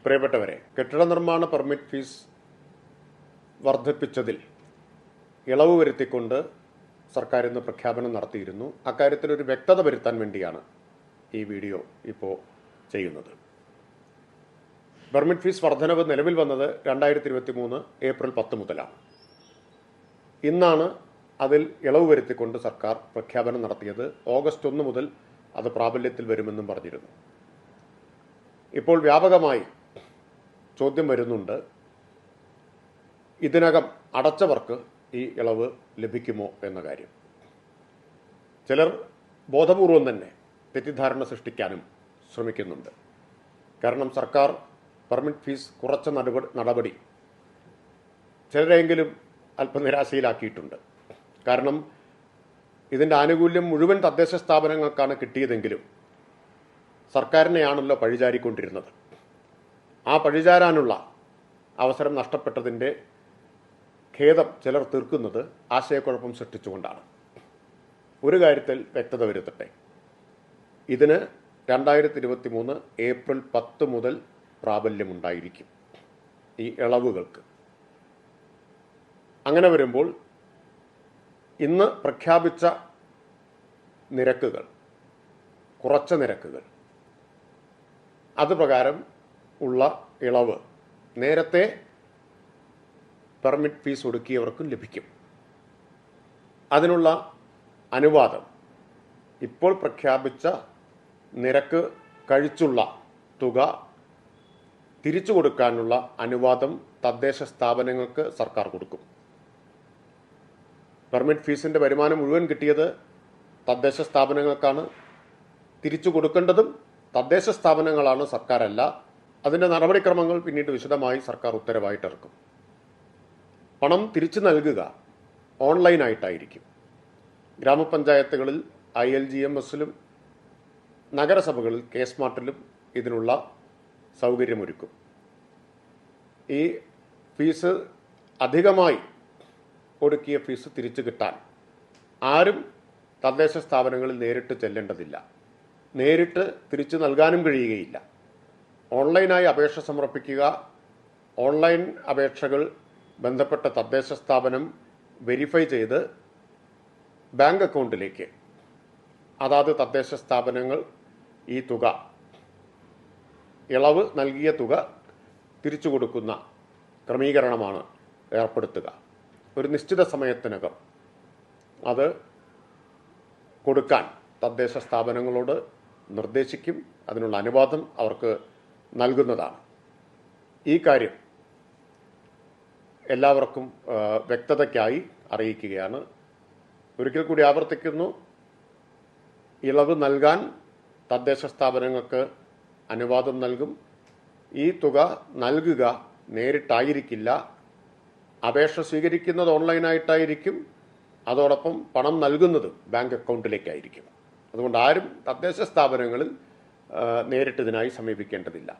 പ്രിയപ്പെട്ടവരെ, കെട്ടിട നിർമ്മാണ പെർമിറ്റ് ഫീസ് വർദ്ധിപ്പിച്ചതിൽ ഇളവ് വരുത്തിക്കൊണ്ട് സർക്കാർ ഇന്ന് പ്രഖ്യാപനം നടത്തിയിരുന്നു. അക്കാര്യത്തിൽ ഒരു വ്യക്തത വരുത്താൻ വേണ്ടിയാണ് ഈ വീഡിയോ ഇപ്പോൾ ചെയ്യുന്നത്. പെർമിറ്റ് ഫീസ് വർധനവ് നിലവിൽ വന്നത് 2023 ഏപ്രിൽ 10 മുതലാണ്. ഇന്നാണ് അതിൽ ഇളവ് വരുത്തിക്കൊണ്ട് സർക്കാർ പ്രഖ്യാപനം നടത്തിയത്. ഓഗസ്റ്റ് 1 മുതൽ അത് പ്രാബല്യത്തിൽ വരുമെന്നും പറഞ്ഞിരുന്നു. ഇപ്പോൾ വ്യാപകമായി ചോദ്യം വരുന്നുണ്ട്, ഇതിനകം അടച്ചവർക്ക് ഈ ഇളവ് ലഭിക്കുമോ എന്ന കാര്യം. ചിലർ ബോധപൂർവം തന്നെ തെറ്റിദ്ധാരണ സൃഷ്ടിക്കാനും ശ്രമിക്കുന്നുണ്ട്. കാരണം സർക്കാർ പെർമിറ്റ് ഫീസ് കുറച്ച നടപടി ചിലരെങ്കിലും അല്പം നിരാശയിലാക്കിയിട്ടുണ്ട്. കാരണം ഇതിൻ്റെ ആനുകൂല്യം മുഴുവൻ തദ്ദേശ സ്ഥാപനങ്ങൾക്കാണ് കിട്ടിയതെങ്കിലും സർക്കാരിനെയാണല്ലോ പഴിചാരിക്കൊണ്ടിരുന്നത്. ആ പഴിചാരാനുള്ള അവസരം നഷ്ടപ്പെട്ടതിൻ്റെ ഖേദം ചിലർ തീർക്കുന്നത് ആശയക്കുഴപ്പം സൃഷ്ടിച്ചുകൊണ്ടാണ്. ഒരു കാര്യത്തിൽ വ്യക്തത വരുത്തട്ടെ, ഇതിന് 2023 ഏപ്രിൽ 10 മുതൽ പ്രാബല്യമുണ്ടായിരിക്കും ഈ ഇളവുകൾക്ക്. അങ്ങനെ വരുമ്പോൾ ഇന്ന് പ്രഖ്യാപിച്ച നിരക്കുകൾ, കുറച്ച നിരക്കുകൾ, അതുപ്രകാരം ഉള്ള ഇളവ് നേരത്തെ പെർമിറ്റ് ഫീസ് ഒടുക്കിയവർക്കും ലഭിക്കും. അതിനുള്ള അനുവാദം ഇപ്പോൾ പ്രഖ്യാപിച്ച നിരക്ക് കഴിച്ചുള്ള തുക തിരിച്ചു കൊടുക്കാനുള്ള അനുവാദം തദ്ദേശ സ്ഥാപനങ്ങൾക്ക് സർക്കാർ കൊടുക്കും. പെർമിറ്റ് ഫീസിൻ്റെ വരുമാനം മുഴുവൻ കിട്ടിയത് തദ്ദേശ സ്ഥാപനങ്ങൾക്കാണ്. തിരിച്ചു കൊടുക്കേണ്ടതും തദ്ദേശ സ്ഥാപനങ്ങളാണ്, സർക്കാരല്ല. അതിൻ്റെ നടപടിക്രമങ്ങൾ പിന്നീട് വിശദമായി സർക്കാർ ഉത്തരവായിട്ടിറക്കും. പണം തിരിച്ചു നൽകുക ഓൺലൈനായിട്ടായിരിക്കും. ഗ്രാമപഞ്ചായത്തുകളിൽ ILGMSലും നഗരസഭകളിൽ KSmartലും ഇതിനുള്ള സൗകര്യമൊരുക്കും. ഈ ഫീസ് അധികമായി ഒടുക്കിയ ഫീസ് തിരിച്ചു കിട്ടാൻ ആരും തദ്ദേശ സ്ഥാപനങ്ങളിൽ നേരിട്ട് ചെല്ലേണ്ടതില്ല. നേരിട്ട് തിരിച്ചു നൽകാനും കഴിയുകയില്ല. ഓൺലൈനായി അപേക്ഷ സമർപ്പിക്കുക. ഓൺലൈൻ അപേക്ഷകൾ ബന്ധപ്പെട്ട തദ്ദേശ സ്ഥാപനം വെരിഫൈ ചെയ്ത് ബാങ്ക് അക്കൗണ്ടിലേക്ക് അതാത് തദ്ദേശ സ്ഥാപനങ്ങൾ ഈ തുക, ഇളവ് നൽകിയ തുക തിരിച്ചു കൊടുക്കുന്ന ക്രമീകരണമാണ് ഏർപ്പെടുത്തുക. ഒരു നിശ്ചിത സമയത്തിനകം അത് കൊടുക്കാൻ തദ്ദേശ സ്ഥാപനങ്ങളോട് നിർദ്ദേശിക്കും. അതിനുള്ള അനുവാദം അവർക്ക് നൽകുന്നതാണ്. ഈ കാര്യം എല്ലാവർക്കും വ്യക്തതയ്ക്കായി അറിയിക്കുകയാണ്. ഒരിക്കൽ കൂടി ആവർത്തിക്കുന്നു, ഇളവ് നൽകാൻ തദ്ദേശ സ്ഥാപനങ്ങൾക്ക് അനുവാദം നൽകും. ഈ തുക നൽകുക നേരിട്ടായിരിക്കില്ല. അപേക്ഷ സ്വീകരിക്കുന്നത് ഓൺലൈനായിട്ടായിരിക്കും. അതോടൊപ്പം പണം നൽകുന്നത് ബാങ്ക് അക്കൗണ്ടിലേക്കായിരിക്കും. അതുകൊണ്ട് ആരും തദ്ദേശ സ്ഥാപനങ്ങളിൽ നേരിട്ട് ഇതിനായി സമീപിക്കേണ്ടതില്ല.